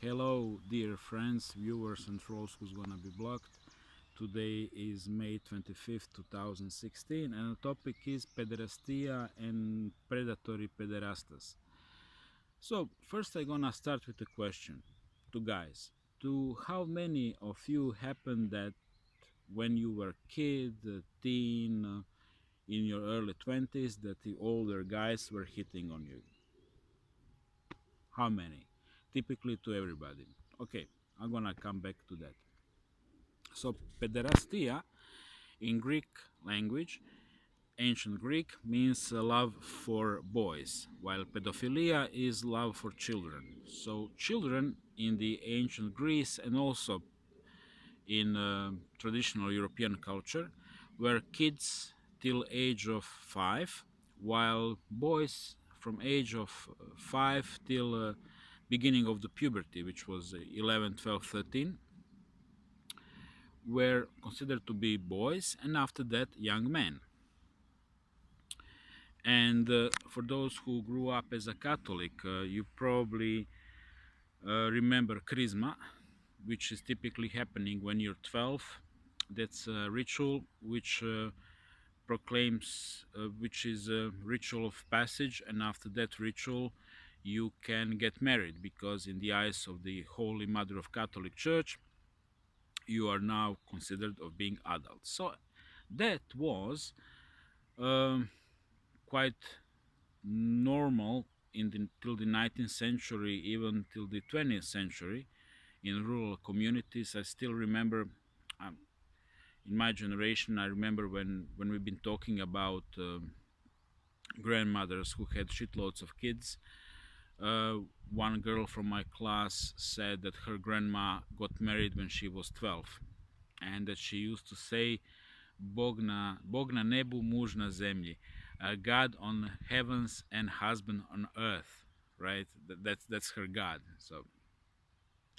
Hello, dear friends, viewers, and trolls who's gonna be blocked. Today is May 25th, 2016, and the topic is Pederastia and Predatory Pederastas. So, first I'm gonna start with a question to guys. To how many of you happened that when you were kid, teen, in your early 20s, that the older guys were hitting on you? How many? Typically to everybody. Okay, I'm gonna come back to that. So, pederastia in Greek language, ancient Greek, means love for boys, while pedophilia is love for children. So, children in the ancient Greece and also in traditional European culture were kids till age of 5, while boys from age of 5 till beginning of the puberty, which was 11, 12, 13, were considered to be boys, and after that, young men. And for those who grew up as a Catholic, you probably remember Chrisma, which is typically happening when you're 12. That's a ritual which proclaims, which is a ritual of passage, and after that ritual, you can get married because, in the eyes of the Holy Mother of Catholic Church, you are now considered of being adults. So that was um, quite normal till the 19th century, even till the 20th century, in rural communities. I still remember, um, in my generation, I remember when we've been talking about grandmothers who had shitloads of kids. Uh, One girl from my class said that her grandma got married when she was 12, and that she used to say, Bog na nebu, muž na zemlji, God on heavens and husband on earth, right? That's her God. So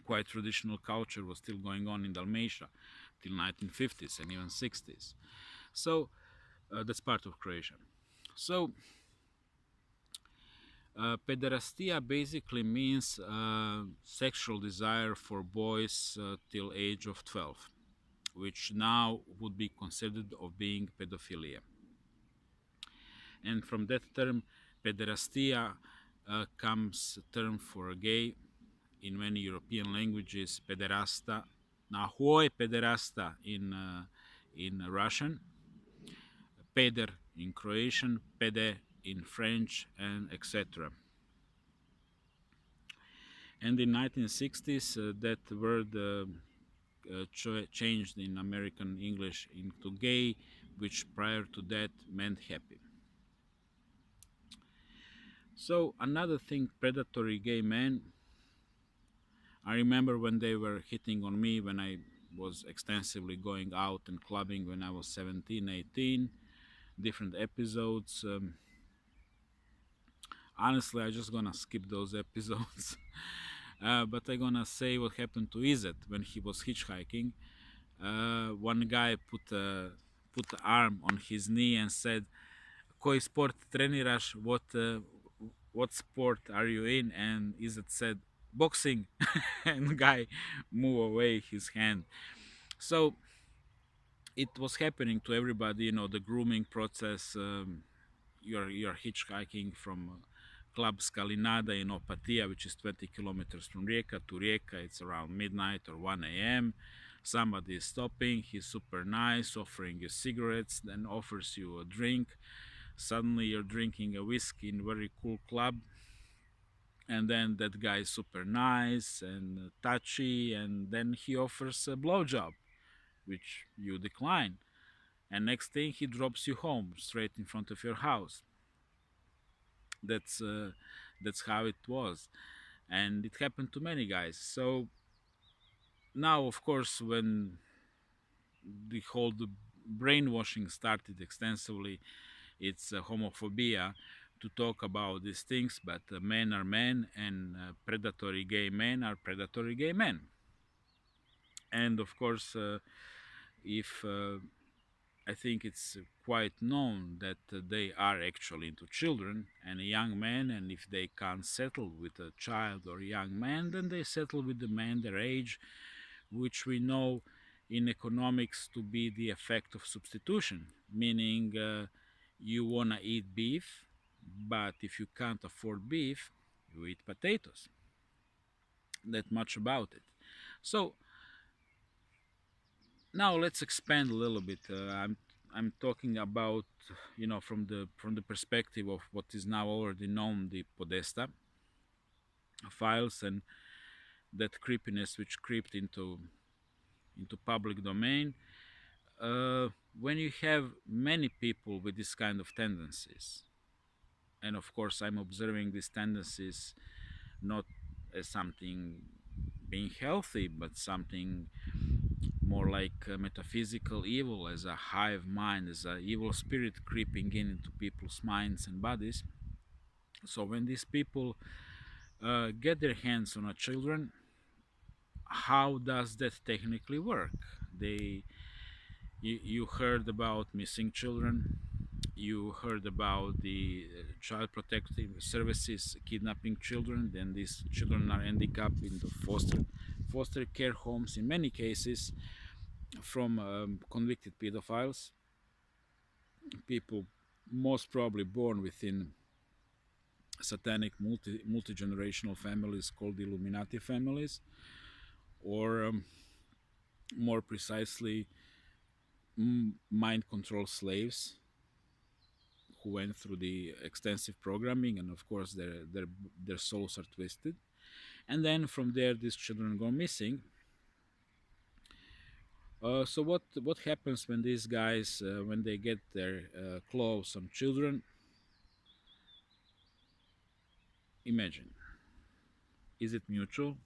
quite traditional culture was still going on in Dalmatia till 1950s and even 60s. So that's part of Croatia. So pederastia basically means sexual desire for boys till age of 12, which now would be considered of being pedophilia. And from that term, pederastia, comes a term for gay in many European languages, pederasta. Now, who je pederasta in Russian, peder in Croatian, pede in French, and etc. And in 1960s, that word changed in American English into gay, which prior to that meant happy. So another thing, predatory gay men. I remember when they were hitting on me when I was extensively going out and clubbing when I was 17, 18, different episodes. Honestly, I just gonna skip those episodes. But I'm gonna say what happened to Izet when he was hitchhiking. One guy put the arm on his knee and said, "Koji sport treniraš? What sport are you in?" And Izet said, "Boxing," and the guy moved away his hand. So it was happening to everybody, the grooming process. You're hitchhiking from Club Scalinada in Opatia, which is 20 kilometers from Rijeka to Rijeka. It's around midnight or 1 a.m. Somebody is stopping. He's super nice, offering you cigarettes, then offers you a drink. Suddenly you're drinking a whiskey in a very cool club, and then that guy is super nice and touchy, and then he offers a blowjob, which you decline. And next thing, he drops you home straight in front of your house. That's uh, that's how it was, and it happened to many guys. So now, of course, when the whole brainwashing started extensively, it's homophobia to talk about these things, but men are men, and predatory gay men are predatory gay men. And of course, if I think it's quite known that they are actually into children and a young man, and if they can't settle with a child or a young man, then they settle with the man their age, which we know in economics to be the effect of substitution, meaning you want to eat beef, but if you can't afford beef, you eat potatoes. That much about it. So now let's expand a little bit. I'm talking about, from the perspective of what is now already known, the Podesta files and that creepiness which creeped into public domain. Uh, when you have many people with this kind of tendencies, and of course I'm observing these tendencies not as something being healthy, but something more like a metaphysical evil, as a hive mind, as a evil spirit creeping in into people's minds and bodies. So when these people get their hands on a children, how does that technically work? They, you heard about missing children, you heard about the child protective services kidnapping children, then these children are ending up in the foster care homes in many cases from convicted pedophiles, people most probably born within satanic multi generational families called Illuminati families, or more precisely, mind control slaves who went through the extensive programming, and of course their souls are twisted. And then from there, these children go missing. So what happens when these guys, when they get their claws on children? Imagine, is it mutual?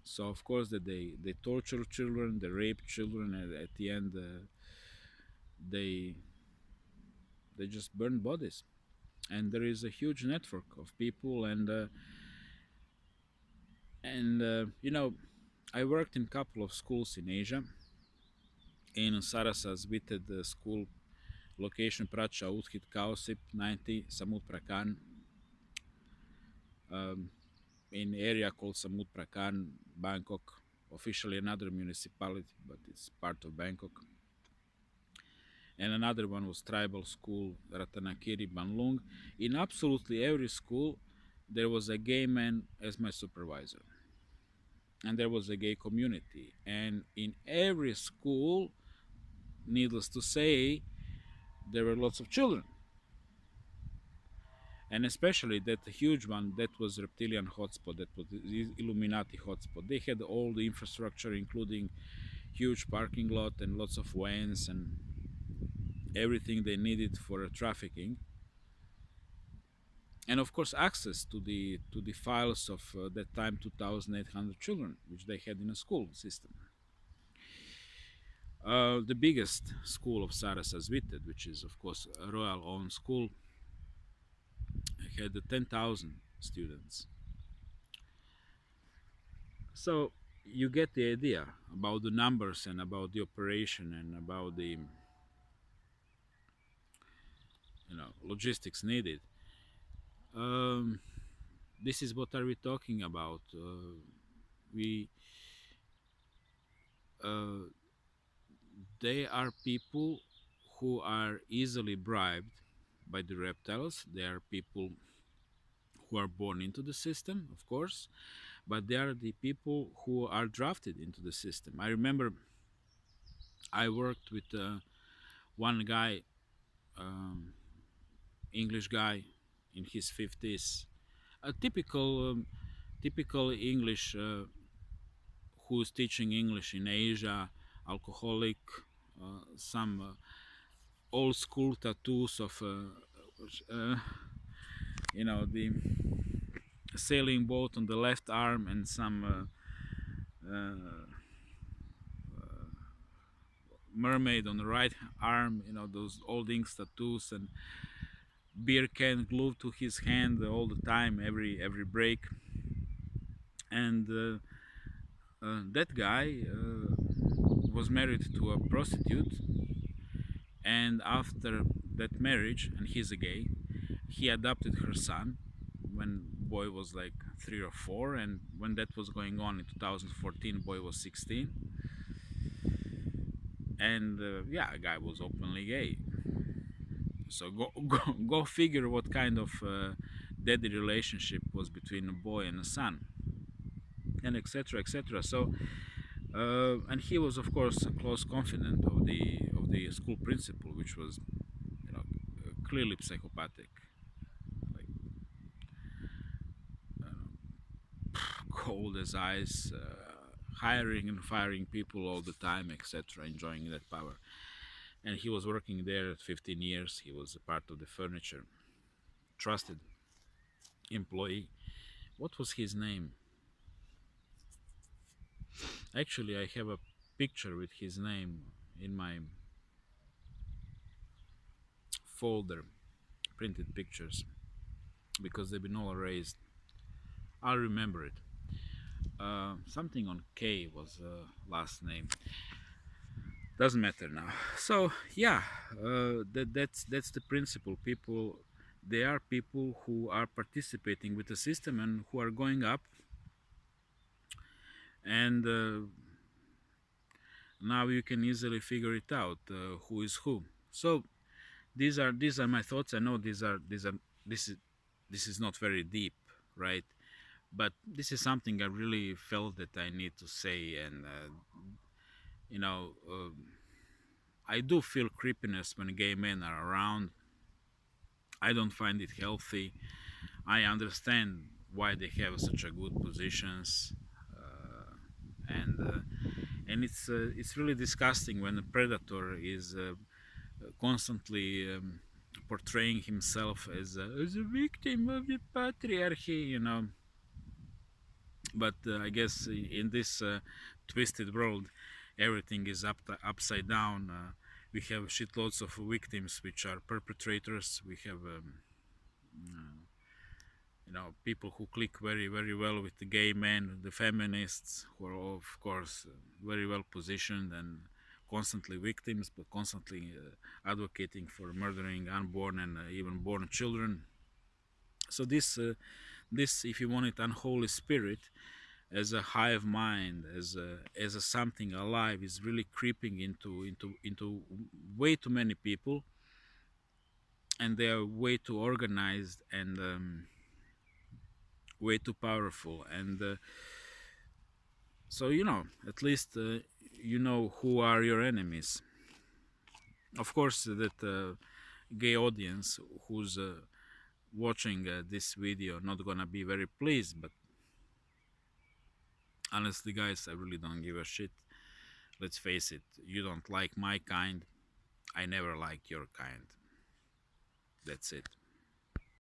So of course that they torture children, they rape children, and at the end they they just burn bodies. And there is a huge network of people, and I worked in a couple of schools in Asia. In Sarasas Vited school location Pracha Uthit Kaosip 90 Samut Prakan, um, in area called Samut Prakan, Bangkok, officially another municipality, but it's part of Bangkok. And another one was tribal school Ratanakiri Banlung. In absolutely every school, there was a gay man as my supervisor, and there was a gay community. And in every school, needless to say, there were lots of children, and especially that huge one that was reptilian hotspot, that was the Illuminati hotspot. They had all the infrastructure, including huge parking lot and lots of vans and everything they needed for trafficking, and of course access to the files of that time 2,800 children which they had in a school system. The biggest school of Sarasas Vited, which is of course a royal owned school, had 10,000 students. So you get the idea about the numbers and about the operation and about the logistics needed. Um, this is what are we talking about? We uh, They are people who are easily bribed by the reptiles. They are people who are born into the system, of course, but they are the people who are drafted into the system. I remember I worked with one guy, um, English guy in his 50s, a typical English who's teaching English in Asia, alcoholic, some old school tattoos of the sailing boat on the left arm and some mermaid on the right arm, those old ink tattoos, and beer can glued to his hand all the time, every break. And that guy was married to a prostitute, and after that marriage, and he's a gay, he adopted her son when boy was like 3 or 4, and when that was going on in 2014, boy was 16, and yeah, a guy was openly gay. So go figure what kind of deadly relationship was between a boy and a son, and etc. etc. So and he was of course a close confidant of the school principal, which was, you know, clearly psychopathic, like cold as ice, hiring and firing people all the time, etc., enjoying that power. And he was working there at 15 years. He was a part of the furniture, trusted employee. What was his name? Actually, I have a picture with his name in my folder, printed pictures, because they've been all erased. I'll remember it. Something on K was last name. Doesn't matter now. So yeah, that's the principle. People, they are people who are participating with the system and who are going up, and now you can easily figure it out, who is who. So these are my thoughts. I know this is not very deep, right? But this is something I really felt that I need to say, and you know, I do feel creepiness when gay men are around. I don't find it healthy. I understand why they have such a good positions, and it's really disgusting when a predator is constantly portraying himself as a victim of the patriarchy, you know. But I guess in this twisted world, everything is upside down. We have shitloads of victims which are perpetrators. We have you know, people who click very very well with the gay men, the feminists, who are of course very well positioned and constantly victims, but constantly advocating for murdering unborn and even born children. So this, if you want it, unholy spirit, as a hive mind, as a something alive, is really creeping into way too many people, and they are way too organized and way too powerful. And so, you know, at least you know who are your enemies. Of course, that gay audience who's watching this video not gonna be very pleased, but honestly, guys, I really don't give a shit. Let's face it, you don't like my kind, I never like your kind. That's it.